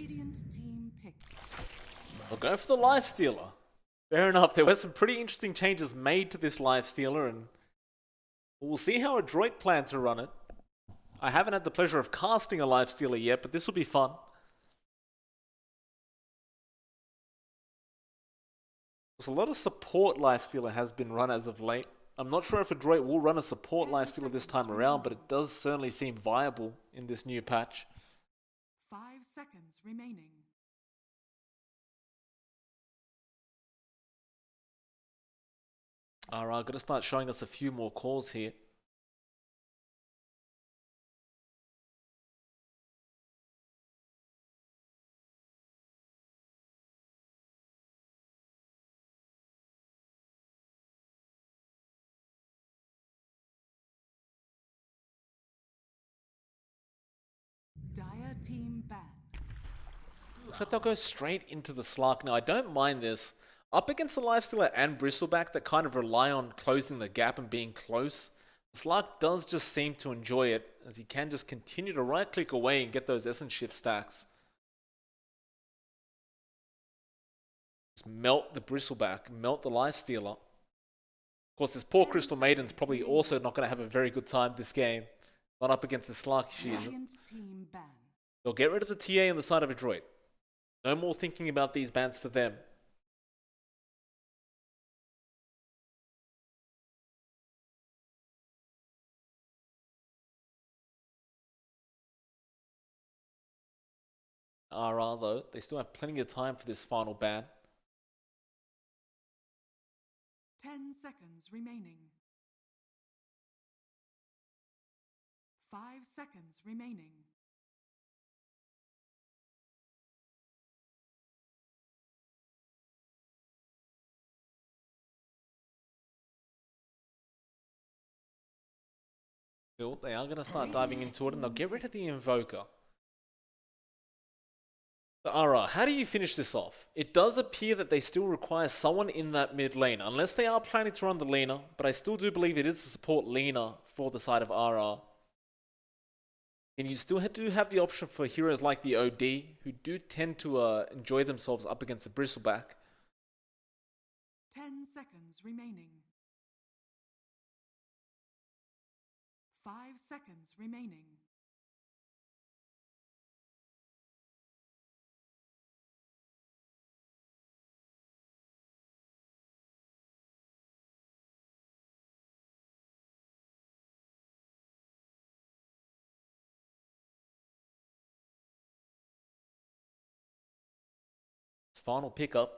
Radiant team pick. We'll go for the Lifestealer. Fair enough, there were some pretty interesting changes made to this Lifestealer, and we'll see how Adroit plan to run it. I haven't had the pleasure of casting a Lifestealer yet, but this will be fun. There's a lot of support Lifestealer has been run as of late. I'm not sure if Adroit will run a support Lifestealer this time around, but it does certainly seem viable in this new patch. 5 seconds remaining. Alright, gotta start showing us a few more calls here. Dire team ban. Looks like they'll go straight into the Slark. Now, I don't mind this. Up against the Lifestealer and Bristleback that kind of rely on closing the gap and being close, the Slark does just seem to enjoy it, as he can just continue to right-click away and get those Essence Shift stacks. Just melt the Bristleback, melt the Lifestealer. Of course, this poor Crystal Maiden's probably also not going to have a very good time this game. Not up against the Slark, she is. They'll get rid of the TA on the side of Adroit. No more thinking about these bans for them. RR though, they still have plenty of time for this final ban. 10 seconds remaining. 5 seconds remaining. They are going to start diving into it, and they'll get rid of the Invoker. So RR, how do you finish this off? It does appear that they still require someone in that mid lane, unless they are planning to run the Lina, but I still do believe it is to support Lina for the side of RR. And you still do have the option for heroes like the OD, who do tend to enjoy themselves up against the Bristleback. 10 seconds remaining. 5 seconds remaining. Final pickup.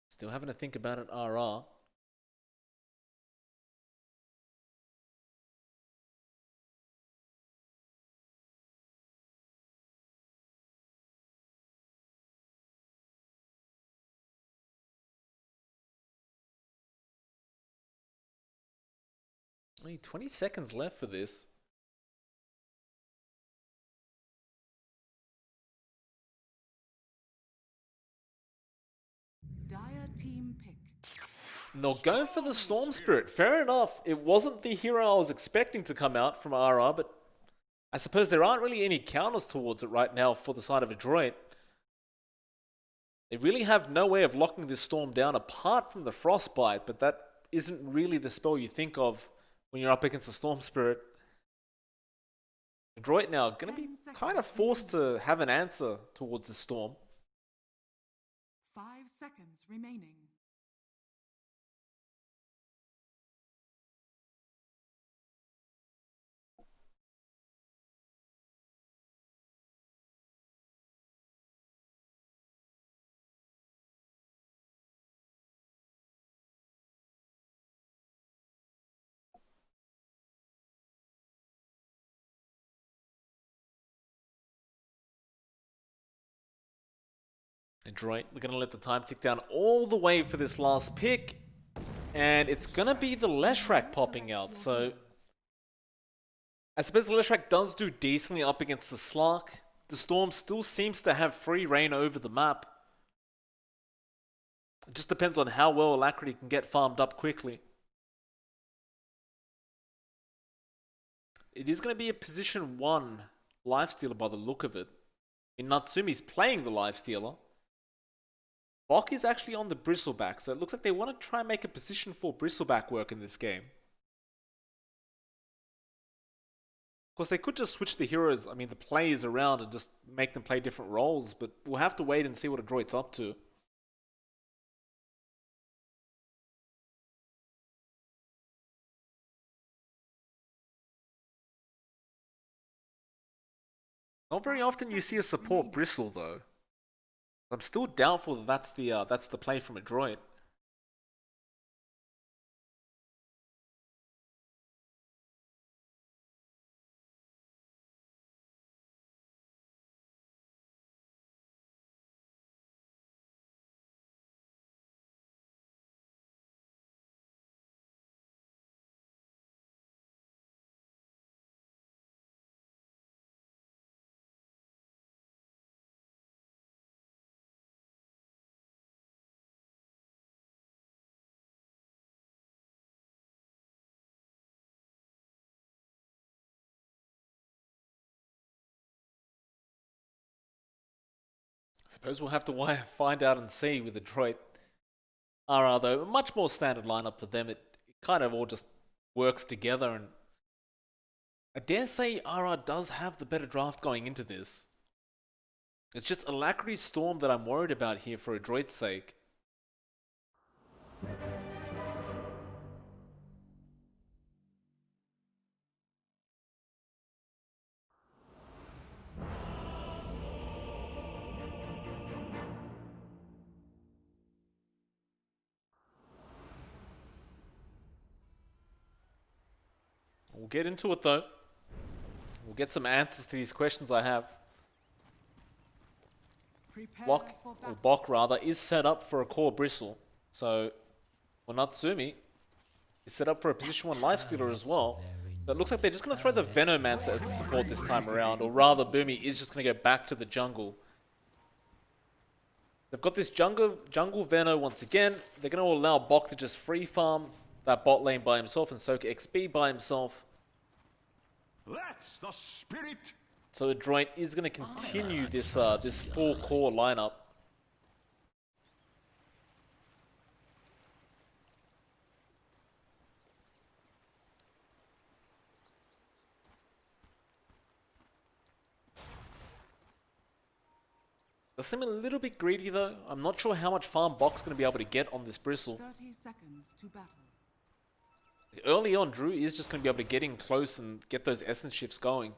Still having to think about it, RR. Only 20 seconds left for this. Dire team pick. No, go for the Storm Spirit. Fair enough. It wasn't the hero I was expecting to come out from RR, but I suppose there aren't really any counters towards it right now for the side of Adroit. They really have no way of locking this Storm down apart from the Frostbite, but that isn't really the spell you think of when you're up against the Storm Spirit. Adroit now going to be kind of forced to have an answer towards the Storm. 5 seconds remaining. Adroit, we're going to let the time tick down all the way for this last pick. And it's going to be the Leshrac popping out. So I suppose the Leshrac does do decently up against the Slark. The Storm still seems to have free reign over the map. It just depends on how well Alacrity can get farmed up quickly. It is going to be a position 1 lifestealer by the look of it. And Natsumi's playing the lifestealer. Bok is actually on the Bristleback, so it looks like they want to try and make a position for Bristleback work in this game. Of course, they could just switch the heroes, I mean the players around and just make them play different roles, but we'll have to wait and see what Adroit's up to. Not very often you see a support Bristle though. I'm still doubtful that that's the play from Adroit. Suppose we'll have to find out and see with Adroit. RR though, a much more standard lineup for them. It kind of all just works together, and I dare say RR does have the better draft going into this. It's just Alacrity's Storm that I'm worried about here for Adroit's sake. We'll get into it though. We'll get some answers to these questions I have. Bok rather, is set up for a core Bristle. So, Natsumi is set up for a position 1 lifestealer as well. But it looks like they're just going to throw the Venomancer as the support this time around. Or rather, Boomy is just going to go back to the jungle. They've got this jungle Veno once again. They're going to allow Bok to just free farm that bot lane by himself and soak XP by himself. That's the spirit. So Adroit is going to continue this this full core lineup. They seem a little bit greedy though. I'm not sure how much farm Bok's going to be able to get on this Bristle. 30 seconds to battle. Early on, Drew is just going to be able to get in close and get those essence shifts going.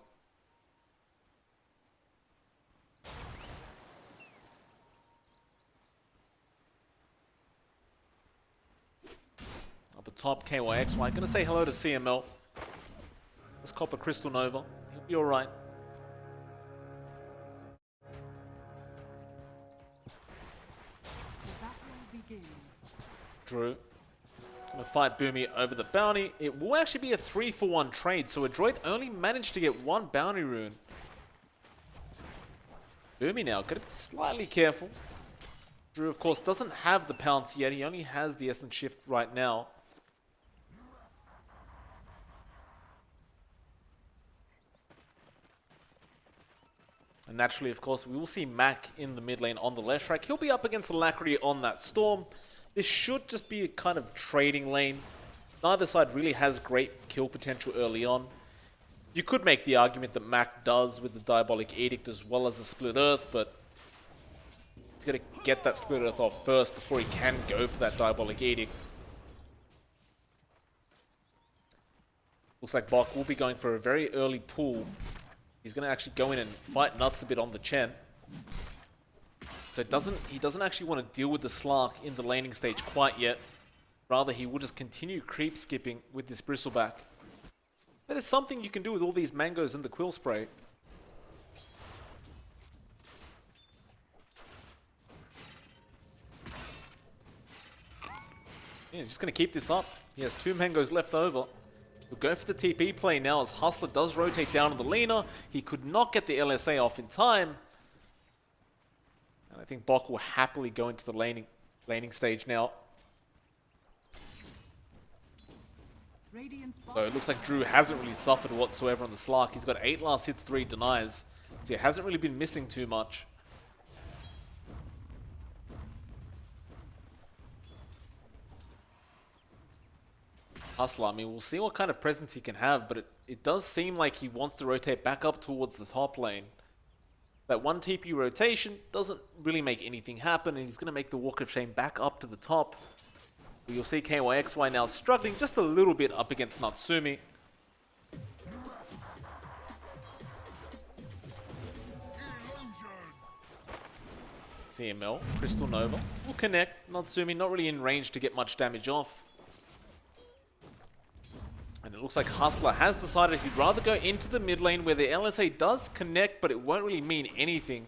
Up at top, KYXY. Gonna say hello to CML. Let's cop a Crystal Nova. He'll be alright. The battle begins. Drew. Gonna fight Boomy over the bounty. It will actually be a 3-for-1 trade, so Adroit only managed to get 1 bounty rune. Boomy now, gotta be slightly careful. Drew, of course, doesn't have the pounce yet. He only has the essence shift right now. And naturally, of course, we will see Mac in the mid lane on the left track. He'll be up against Alacrity on that Storm. This should just be a kind of trading lane. Neither side really has great kill potential early on. You could make the argument that Mac does with the Diabolic Edict as well as the Split Earth, but he's got to get that Split Earth off first before he can go for that Diabolic Edict. Looks like Bok will be going for a very early pull. He's going to actually go in and fight Nuts a bit on the Chen. So he doesn't actually want to deal with the Slark in the laning stage quite yet. Rather, he will just continue creep skipping with this Bristleback. That is something you can do with all these mangoes and the Quill Spray. Yeah, he's just going to keep this up. He has 2 mangoes left over. He'll go for the TP play now as Hustler does rotate down on the Lina. He could not get the LSA off in time. And I think Bok will happily go into the laning stage now. Radiance So it looks like Drew hasn't really suffered whatsoever on the Slark. He's got 8 last hits, 3 denies. So he hasn't really been missing too much. Hustler, I mean, we'll see what kind of presence he can have, but it does seem like he wants to rotate back up towards the top lane. That one TP rotation doesn't really make anything happen, and he's going to make the Walk of Shame back up to the top. You'll see KYXY now struggling just a little bit up against Natsumi. CML, Crystal Nova will connect. Natsumi not really in range to get much damage off. And it looks like Hustler has decided he'd rather go into the mid lane where the LSA does connect, but it won't really mean anything.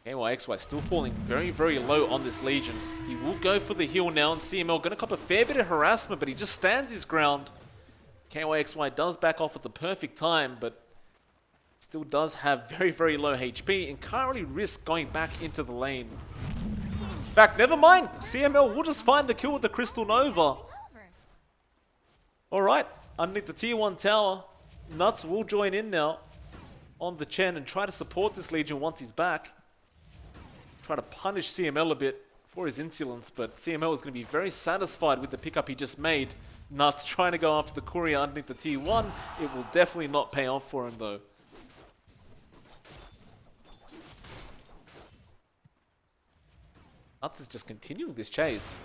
KYXY still falling very, very low on this Legion. He will go for the heal now, and CML going to cop a fair bit of harassment, but he just stands his ground. KYXY does back off at the perfect time, but still does have very, very low HP and can't really risk going back into the lane. In fact, never mind. CML will just find the kill with the Crystal Nova. Alright, underneath the tier 1 tower, Nuts will join in now on the Chen and try to support this Legion once he's back. Try to punish CML a bit for his insolence, but CML is going to be very satisfied with the pickup he just made. Nuts trying to go after the courier underneath the tier 1. It will definitely not pay off for him though. Nuts is just continuing this chase.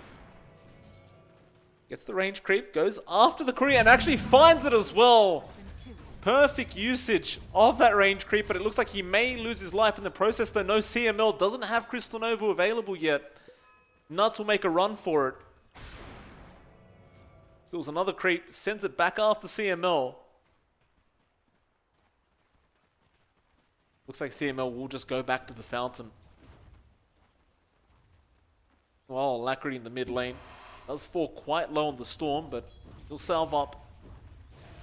Gets the range creep, goes after the courier and actually finds it as well. Perfect usage of that range creep, but it looks like he may lose his life in the process, though no CML doesn't have Crystal Nova available yet. Nuts will make a run for it. Steals another creep, sends it back after CML. Looks like CML will just go back to the fountain. Well, Alacrity in the mid lane does fall quite low on the Storm, but he'll salve up.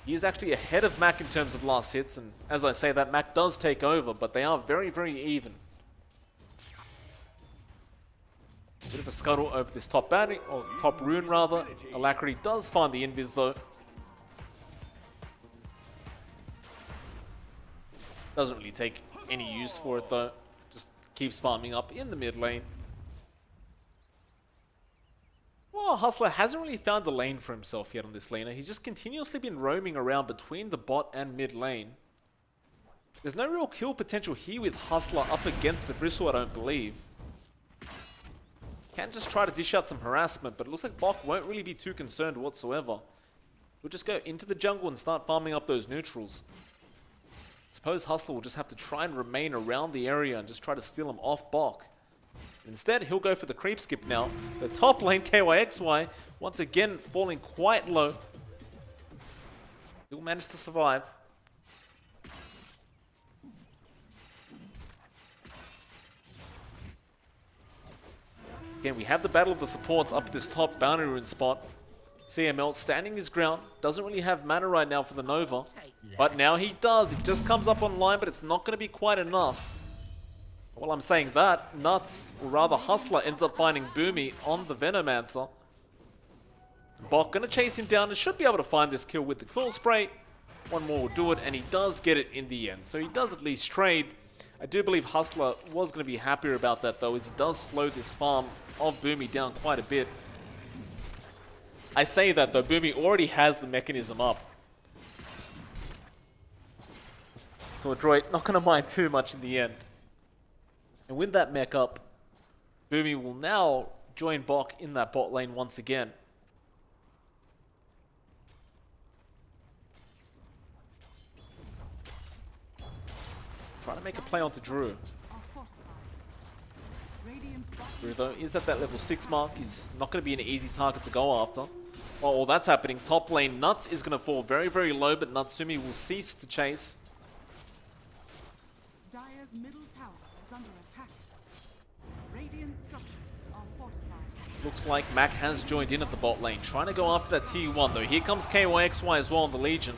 He is actually ahead of Mac in terms of last hits, and as I say that, Mac does take over, but they are very, very even. Bit of a scuttle over this top boundary, or top rune rather. Alacrity does find the invis though. Doesn't really take any use for it though. Just keeps farming up in the mid lane. Well, Hustler hasn't really found the lane for himself yet on this laner. He's just continuously been roaming around between the bot and mid lane. There's no real kill potential here with Hustler up against the Bristle, I don't believe. Can just try to dish out some harassment, but it looks like Bok won't really be too concerned whatsoever. He'll just go into the jungle and start farming up those neutrals. Suppose Hustler will just have to try and remain around the area and just try to steal him off Bok. Instead, he'll go for the creep skip now. The top lane, KYXY, once again falling quite low. He'll manage to survive. Again, we have the battle of the supports up this top boundary rune spot. CML standing his ground. Doesn't really have mana right now for the Nova. But now he does. It just comes up online, but it's not going to be quite enough. While I'm saying that, Nuts, or rather Hustler, ends up finding Boomy on the Venomancer. Bok gonna chase him down and should be able to find this kill with the Quill Spray. One more will do it, and he does get it in the end. So he does at least trade. I do believe Hustler was going to be happier about that though, as he does slow this farm of Boomy down quite a bit. I say that though, Boomy already has the mechanism up. So Adroit not going to mind too much in the end. And with that mech up, Boomy will now join Bok in that bot lane once again. Trying to make a play onto Drew. Drew though is at that level 6 mark. He's not going to be an easy target to go after. While that's happening, top lane Nuts is going to fall very, very low, but Natsumi will cease to chase. Dire's middle tower is under attack. Radiant structures are fortified. Looks like Mac has joined in at the bot lane, trying to go after that T1 though. Here comes KYXY as well on the Legion.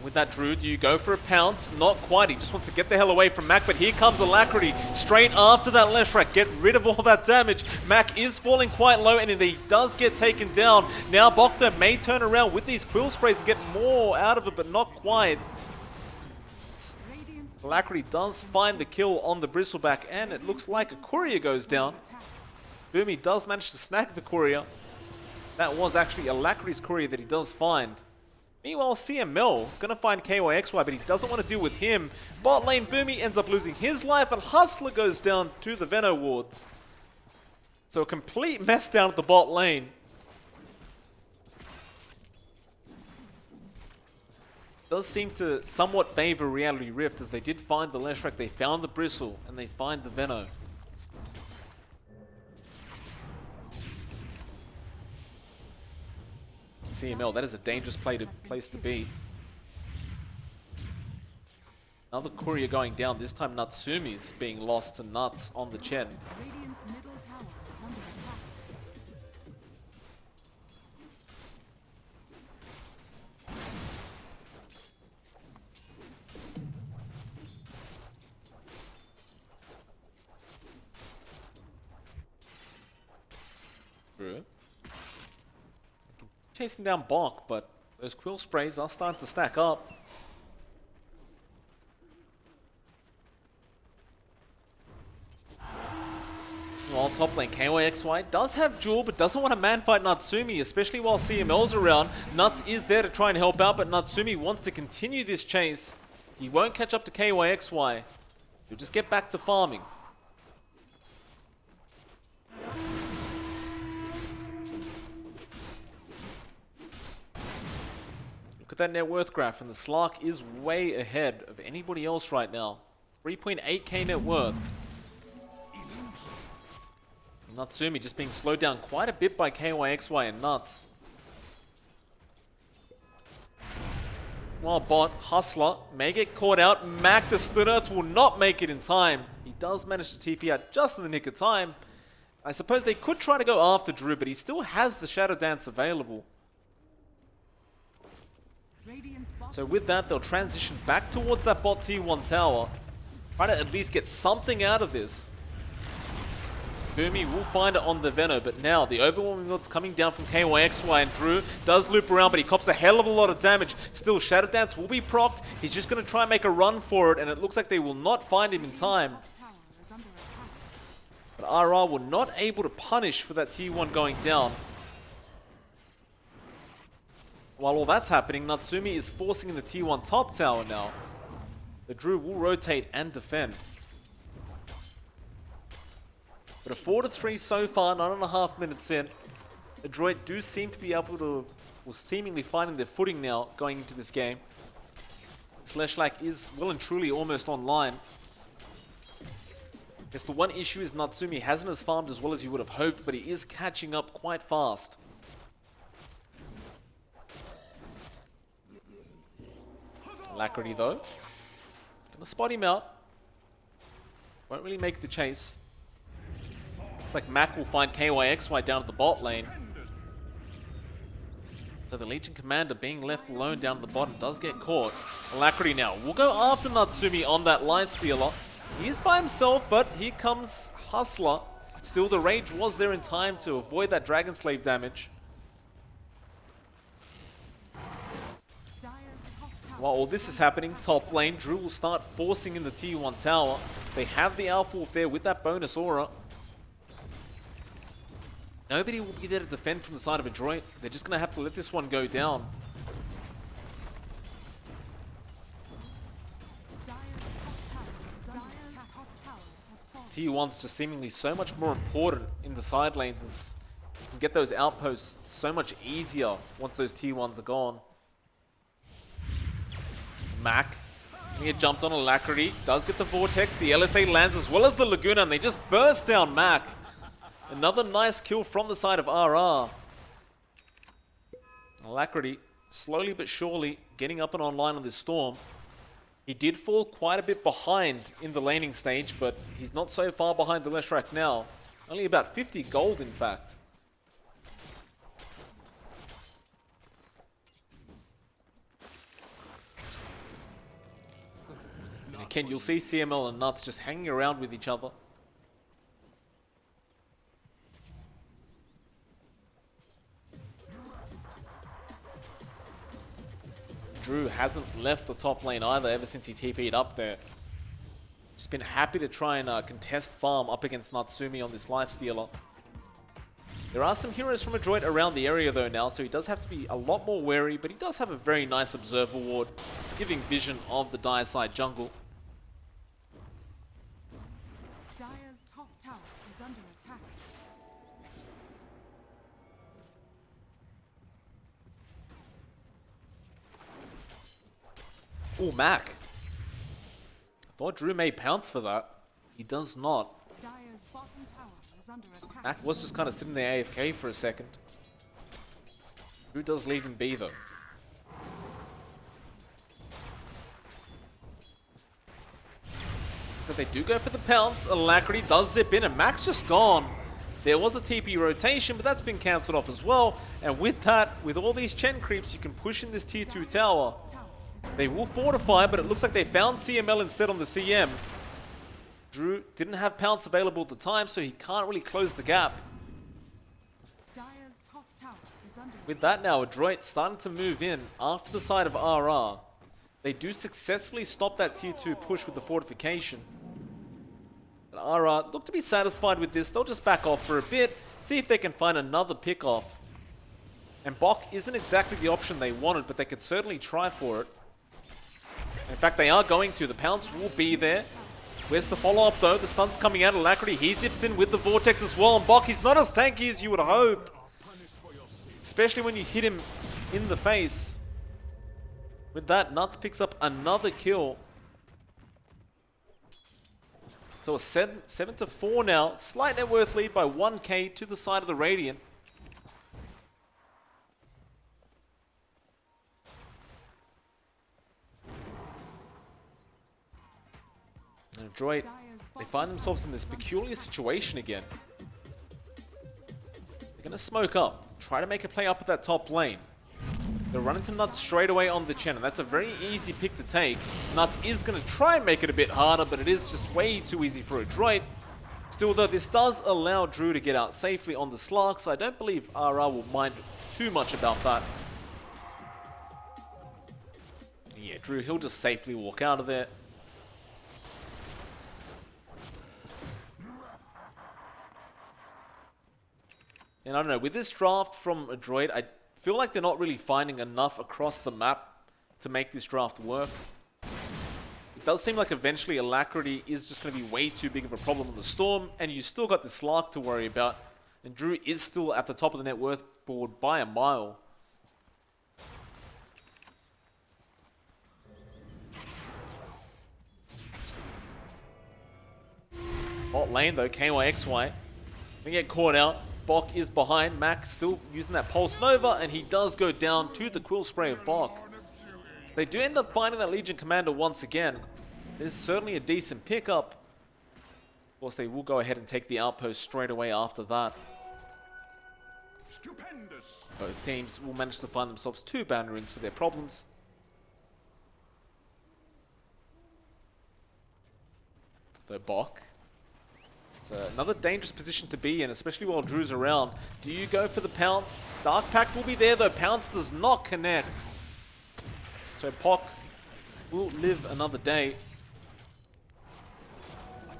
With that Drew, do you go for a pounce? Not quite. He just wants to get the hell away from Mac, but here comes Alacrity straight after that Leshrac. Get rid of all that damage. Mac is falling quite low, and he does get taken down. Now Bokta may turn around with these quill sprays and get more out of it, but not quite. Alacrity does find the kill on the Bristleback, and it looks like a courier goes down. Boomy does manage to snag the courier. That was actually Alacrity's courier that he does find. Meanwhile, CML gonna find KYXY, but he doesn't want to deal with him. Bot lane, Boomy ends up losing his life, and Hustler goes down to the Veno wards. So a complete mess down at the bot lane. Does seem to somewhat favor Reality Rift, as they did find the Leshrac, they found the Bristle, and they find the Veno. CML, that is a dangerous place to be. Another courier going down, this time Natsumi's being lost to Nuts on the Chen. Radiant's middle tower is under attack. True. Chasing down Bok, but those quill sprays are starting to stack up. While top lane, KYXY does have Jewel, but doesn't want to man-fight Natsumi, especially while CML's around. Nuts is there to try and help out, but Natsumi wants to continue this chase. He won't catch up to KYXY. He'll just get back to farming. Look at that net worth graph, and the Slark is way ahead of anybody else right now. 3.8k net worth. Natsumi just being slowed down quite a bit by KYXY and Nuts. While bot, Hustler, may get caught out. Mac, the Split Earth, will not make it in time. He does manage to TP out just in the nick of time. I suppose they could try to go after Drew, but he still has the Shadow Dance available. So with that, they'll transition back towards that bot T1 tower. Try to at least get something out of this. Boomy will find it on the Veno, but now the overwhelming build's coming down from KYXY, and Drew does loop around, but he cops a hell of a lot of damage. Still, Shadow Dance will be procced. He's just going to try and make a run for it, and it looks like they will not find him in time. But RR were not able to punish for that T1 going down. While all that's happening, Natsumi is forcing in the T1 top tower now. The Drew will rotate and defend. But a 4-3 so far, 9.5 minutes in. Adroit do seem to be able to, well, seemingly finding their footing now going into this game. Slashlak is well and truly almost online. I guess the one issue is Natsumi hasn't as farmed as well as you would have hoped, but he is catching up quite fast. Alacrity though. Gonna spot him out. Won't really make the chase. Looks like Mac will find KYXY down at the bot lane. So the Legion Commander being left alone down at the bottom does get caught. Alacrity now will go after Natsumi on that Life Sealer. He is by himself, but here comes Hustler. Still, the Rage was there in time to avoid that Dragon Slave damage. While all this is happening, top lane, Drew will start forcing in the T1 tower. They have the Alpha Wolf there with that bonus aura. Nobody will be there to defend from the side of Adroit. They're just going to have to let this one go down. T1's just seemingly so much more important in the side lanes, as you can get those outposts so much easier once those T1s are gone. Mac gonna get jumped on. Alacrity does get the Vortex. The LSA lands as well as the Laguna, and they just burst down Mac. Another nice kill from the side of RR. Alacrity slowly but surely getting up and online on this Storm. He did fall quite a bit behind in the laning stage, but he's not so far behind the Leshrac now. Only about 50 gold, in fact. Again, you'll see CML and Nuts just hanging around with each other. Drew hasn't left the top lane either ever since he TP'd up there. Just been happy to try and contest farm up against Natsumi on this lifestealer. There are some heroes from Adroit around the area though now, so he does have to be a lot more wary, but he does have a very nice observer ward, giving vision of the dire side jungle. Dire's top tower is under attack. Oh, Mac. I thought Drew may pounce for that. He does not. Dire's bottom tower is under attack. Mac was just kind of sitting there AFK for a second. Drew does leave him be though. So they do go for the pounce. Alacrity does zip in and Mac's just gone. There was a TP rotation, but that's been cancelled off as well. And with that, with all these Chen creeps, you can push in this tier 2 tower. They will fortify, but it looks like they found CML instead on the CM. Drew didn't have pounce available at the time, so he can't really close the gap. Dire's top tower is under With that now, Adroit starting to move in after the side of RR. They do successfully stop that tier 2 push with the fortification. And RR look to be satisfied with this. They'll just back off for a bit, see if they can find another pick off. And Bok isn't exactly the option they wanted, but they could certainly try for it. In fact, they are going to. The pounce will be there. Where's the follow-up though? The stun's coming out. Alacrity, he zips in with the Vortex as well. And Bok, he's not as tanky as you would hope. Especially when you hit him in the face. With that, Nuts picks up another kill. So a 7-4 now. Slight net worth lead by 1k to the side of the Radiant. And Adroit, they find themselves in this peculiar situation again. They're going to smoke up, try to make a play up at that top lane. They'll run into Nuts straight away on the Chen, and that's a very easy pick to take. Nuts is going to try and make it a bit harder, but it is just way too easy for Adroit. Still though, this does allow Drew to get out safely on the Slark, so I don't believe RR will mind too much about that. Yeah, Drew, he'll just safely walk out of there. And I don't know, with this draft from Adroit, I feel like they're not really finding enough across the map to make this draft work. It does seem like eventually Alacrity is just going to be way too big of a problem on the Storm, and you still got the Slark to worry about, and Drew is still at the top of the net worth board by a mile. Bot lane though, KYXY. They get caught out. Bok is behind. Mac still using that Pulse Nova, and he does go down to the Quill Spray of Bok. They do end up finding that Legion Commander once again. This is certainly a decent pickup. Of course, they will go ahead and take the outpost straight away after that. Stupendous. Both teams will manage to find themselves 2 ban runes for their problems. Though Bok, it's another dangerous position to be in, especially while Drew's around. Do you go for the pounce? Dark Pact will be there though. Pounce does not connect. So Bok will live another day. I've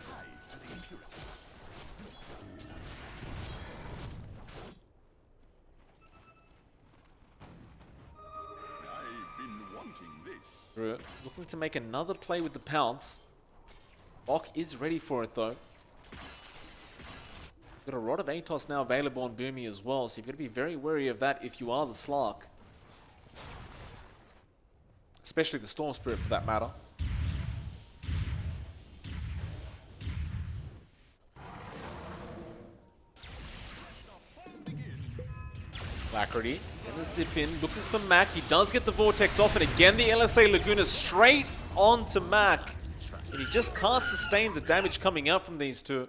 been wanting this. Drew looking to make another play with the pounce. Bok is ready for it though. Got a Rod of Atos now available on Boomy as well, so you've got to be very wary of that if you are the Slark. Especially the Storm Spirit for that matter. Alacrity gonna zip in, looking for Mac. He does get the Vortex off, and again the LSA Laguna straight onto Mac. And he just can't sustain the damage coming out from these two.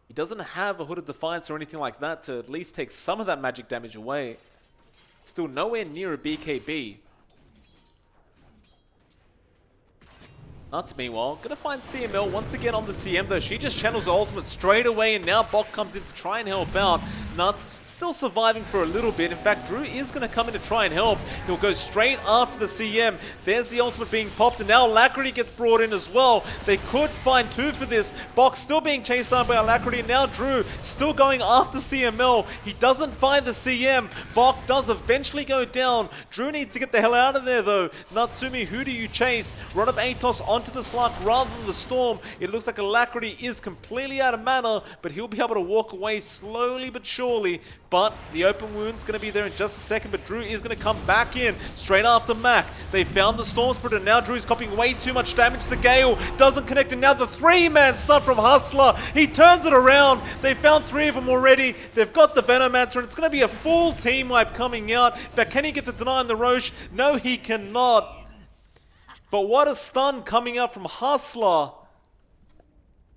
He doesn't have a Hood of Defiance or anything like that to at least take some of that magic damage away. Still nowhere near a BKB. Nuts, meanwhile, gonna find CML once again on the CM though. She just channels the ultimate straight away, and now Bok comes in to try and help out. Nuts still surviving for a little bit. In fact, Drew is gonna come in to try and help. He'll go straight after the CM. There's the ultimate being popped, and now Alacrity gets brought in as well. They could find two for this. Bok still being chased down by Alacrity, and now Drew still going after CML. He doesn't find the CM. Bok does eventually go down. Drew needs to get the hell out of there though. Natsumi, who do you chase? Run up Atos onto the Slug rather than the Storm. It looks like Alacrity is completely out of mana, but he'll be able to walk away slowly but surely. But the open wound's going to be there in just a second, but Drew is going to come back in straight after Mac. They found the Storm Spirit, and now Drew's copying way too much damage. The Gale doesn't connect, and now the three-man stun from Hustler. He turns it around. They found three of them already. They've got the Venomancer, and it's going to be a full team wipe coming out. But can he get the deny on the Roche? No, he cannot. But what a stun coming out from Hustler.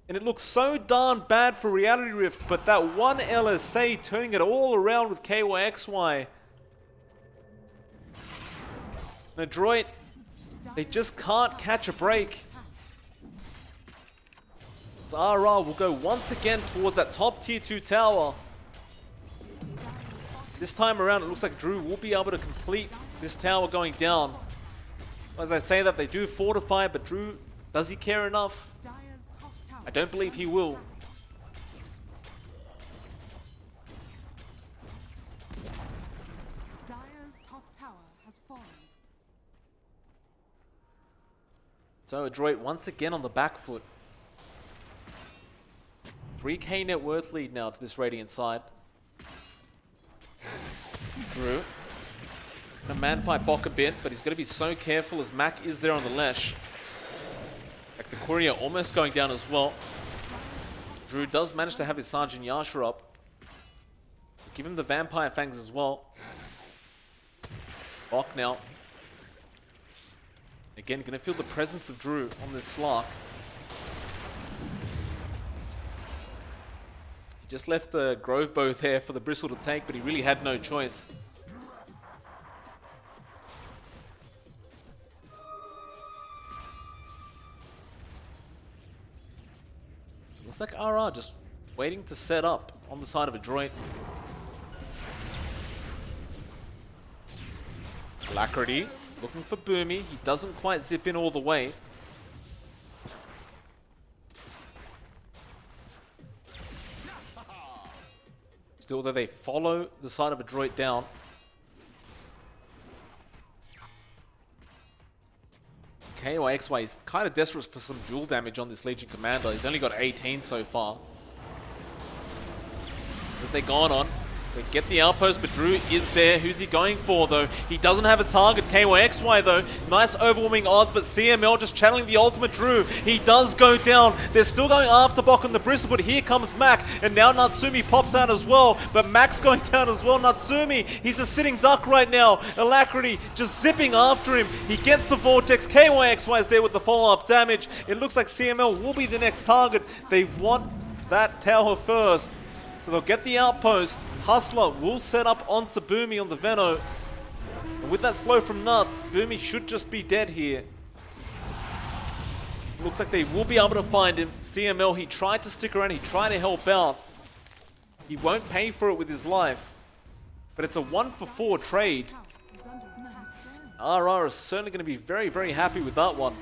And it looks so darn bad for Reality Rift, but that one LSA turning it all around with KYXY. And Adroit, they just can't catch a break. Zara will go once again towards that top tier 2 tower. This time around, it looks like Drew will be able to complete this tower going down. As I say that, they do fortify, but Drew, does he care enough? I don't believe he will. Dire's top tower has fallen. So Adroit once again on the back foot. 3k net worth lead now to this Radiant side. Drew. Gonna man fight Bok a bit, but he's gonna be so careful as Mac is there on the Lesh. Like the courier almost going down as well. Drew does manage to have his Sergeant Yasha up. Give him the Vampire Fangs as well. Bok now. Again, gonna feel the presence of Drew on this Slark. He just left the Grove Bow there for the Bristle to take, but he really had no choice. Looks like RR just waiting to set up on the side of Adroit. Alacrity looking for Boomy. He doesn't quite zip in all the way. Still, though, they follow the side of Adroit down. KYXY is kind of desperate for some dual damage on this Legion Commander. He's only got 18 so far. What they gone on? They get the outpost, but Drew is there. Who's he going for, though? He doesn't have a target. KYXY, though. Nice overwhelming odds, but CML just channeling the ultimate Drew. He does go down. They're still going after Bok on the Bristle, but here comes Mac, and now Natsumi pops out as well, but Mac's going down as well. Natsumi, he's a sitting duck right now. Alacrity just zipping after him. He gets the Vortex. KYXY is there with the follow-up damage. It looks like CML will be the next target. They want that tower first. So they'll get the outpost. Hustler will set up onto Boomy on the Veno. And with that slow from Nuts, Boomy should just be dead here. Looks like they will be able to find him. CML, he tried to stick around. He tried to help out. He won't pay for it with his life. But it's a 1-for-4 trade. RR is certainly going to be very, very happy with that one.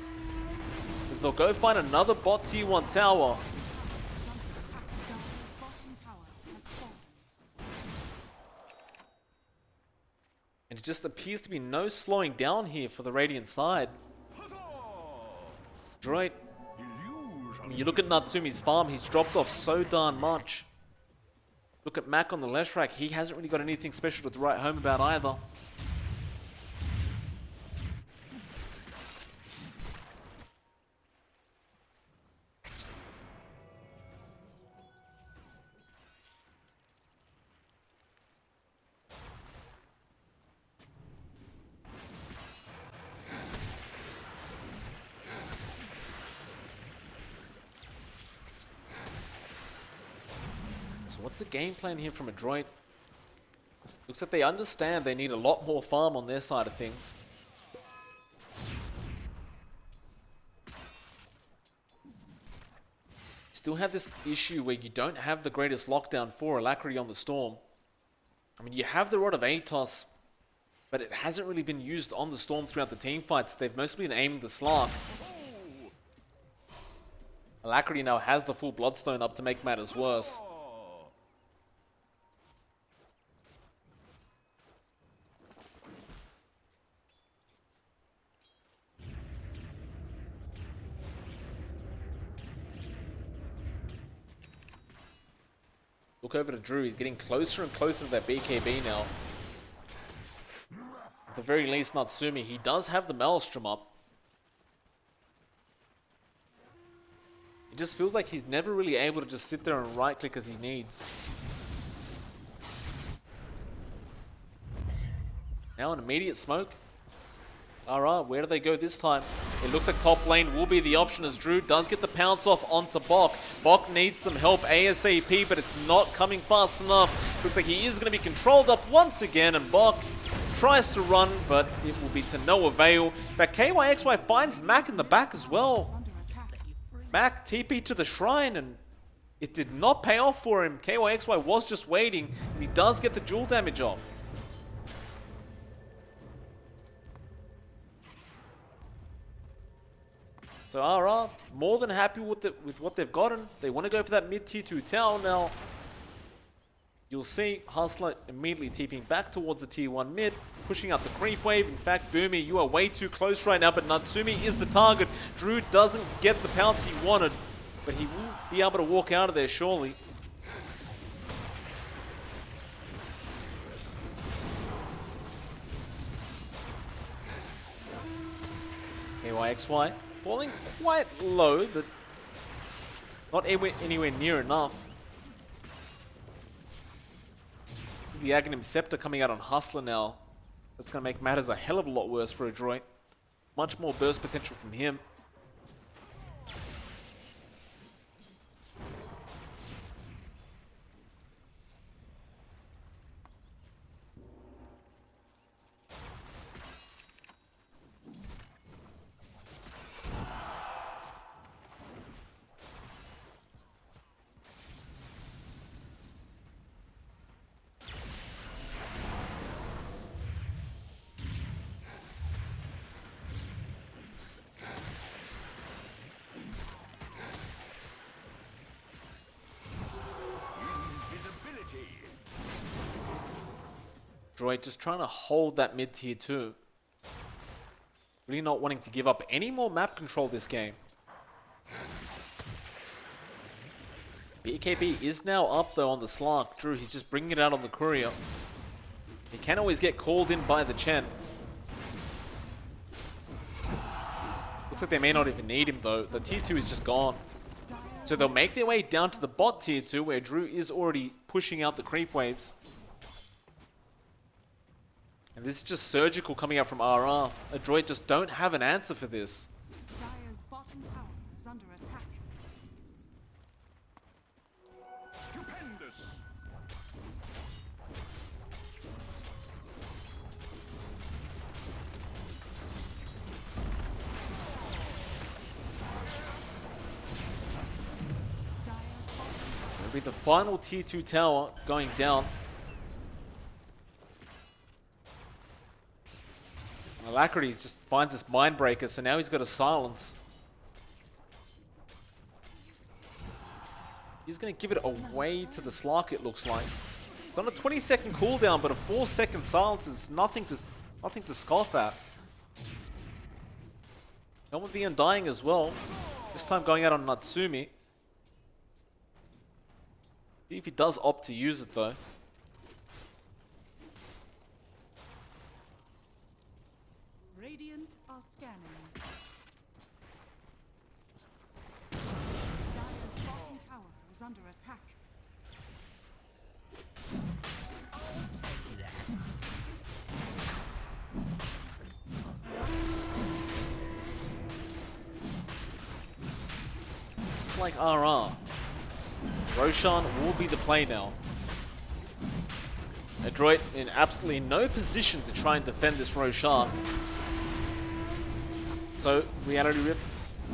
As they'll go find another bot tier 1 tower. And it just appears to be no slowing down here for the Radiant side. Adroit. I mean, you look at Natsumi's farm, he's dropped off so darn much. Look at Mac on the Lesh rack, he hasn't really got anything special to write home about either. So what's the game plan here from Adroit? Looks like they understand they need a lot more farm on their side of things. still have this issue where you don't have the greatest lockdown for Alacrity on the Storm. I mean, you have the Rod of Atos, but it hasn't really been used on the Storm throughout the team fights. They've mostly been aiming the Slark. Alacrity now has the full Bloodstone up to make matters worse. Look over to Drew. He's getting closer and closer to that BKB now. At the very least, Natsumi, he does have the Maelstrom up. It just feels like he's never really able to just sit there and right-click as he needs. Now an immediate smoke. Alright, where do they go this time? It looks like top lane will be the option as Drew does get the pounce off onto Bok. Bok needs some help ASAP, but it's not coming fast enough. Looks like he is going to be controlled up once again, and Bok tries to run, but it will be to no avail. In fact, KYXY finds Mac in the back as well. Mac TP to the shrine, and it did not pay off for him. KYXY was just waiting, and he does get the dual damage off. So RR, more than happy with what they've gotten. They want to go for that mid tier 2 tower now. You'll see Hustler immediately TPing back towards the tier 1 mid, pushing out the creep wave. In fact, Boomy, you are way too close right now, but Natsumi is the target. Drew doesn't get the pounce he wanted, but he will be able to walk out of there surely. KYXY falling quite low, but not anywhere near enough. The Aghanim Scepter coming out on Hustler now. That's going to make matters a hell of a lot worse for Adroit. Much more burst potential from him. Adroit just trying to hold that mid tier 2. Really not wanting to give up any more map control this game. BKB is now up though on the Slark. Drew, he's just bringing it out on the courier. He can always get called in by the Chen. Looks like they may not even need him though. The tier 2 is just gone. So they'll make their way down to the bot tier 2 where Drew is already pushing out the creep waves. And this is just surgical coming out from RR. Adroit just don't have an answer for this. Dire's bottom tower is under attack. Stupendous. It'll be the final tier 2 tower going down. Alacrity just finds this mind breaker, so now he's got a silence. He's going to give it away to the Slark, it looks like. It's on a 20-second cooldown, but a 4-second silence is nothing to scoff at. Done with the Undying as well. This time going out on Natsumi. See if he does opt to use it though. Radiant are scanning. Dire's bottom tower is under attack. It's like RR. Roshan will be the play now. Adroit in absolutely no position to try and defend this Roshan. So, Reality Rift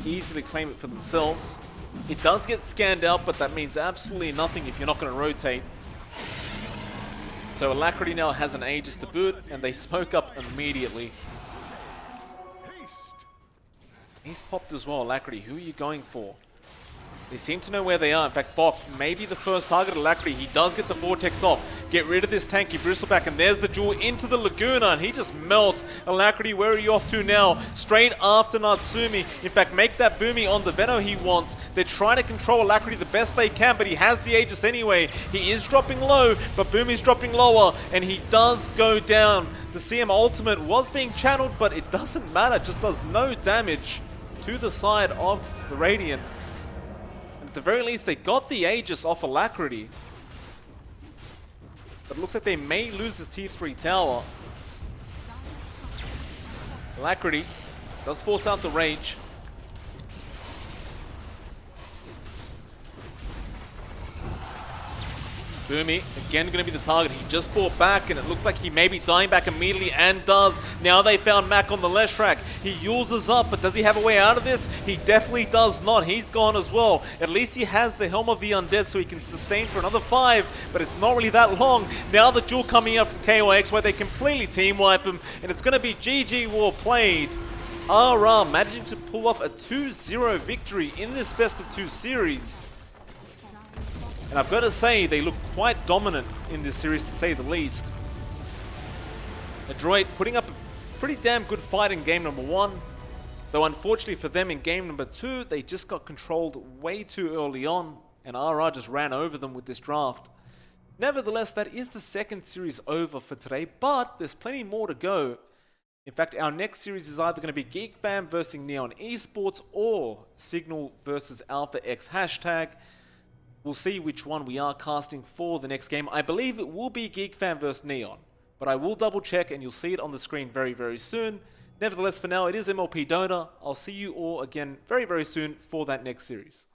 easily claim it for themselves. It does get scanned out, but that means absolutely nothing if you're not going to rotate. So Alacrity now has an Aegis to boot, and they smoke up immediately. Haste. He's popped as well. Alacrity, who are you going for? They seem to know where they are. In fact, Bok may be the first target of Alacrity. He does get the Vortex off. Get rid of this tanky Bristleback, and there's the duel into the Laguna, and he just melts. Alacrity, where are you off to now? Straight after Natsumi. In fact, make that Boomy on the Veno he wants. They're trying to control Alacrity the best they can, but he has the Aegis anyway. He is dropping low, but Boomy's dropping lower, and he does go down. The CM ultimate was being channeled, but it doesn't matter. It just does no damage to the side of the Radiant. At the very least, they got the Aegis off Alacrity. But it looks like they may lose this tier 3 tower. Alacrity does force out the Rage. Boomy, again going to be the target. He just bought back, and it looks like he may be dying back immediately, and does. Now they found Mac on the Leshrac. He uses up, but does he have a way out of this? He definitely does not. He's gone as well. At least he has the Helm of the Undead, so he can sustain for another 5, but it's not really that long. Now the duel coming up from KOX, where they completely team wipe him, and it's going to be GG War played. RR managing to pull off a 2-0 victory in this best of 2 series. And I've got to say, they look quite dominant in this series, to say the least. Adroit putting up a pretty damn good fight in game number 1. Though unfortunately for them in game number 2, they just got controlled way too early on, and RR just ran over them with this draft. Nevertheless, that is the second series over for today, but there's plenty more to go. In fact, our next series is either going to be GeekFam versus Neon Esports, or Signal versus Alpha X hashtag. We'll see which one we are casting for the next game. I believe it will be GeekFam vs Neon, but I will double check, and you'll see it on the screen very, very soon. Nevertheless, for now, it is MLP Dota. I'll see you all again very, very soon for that next series.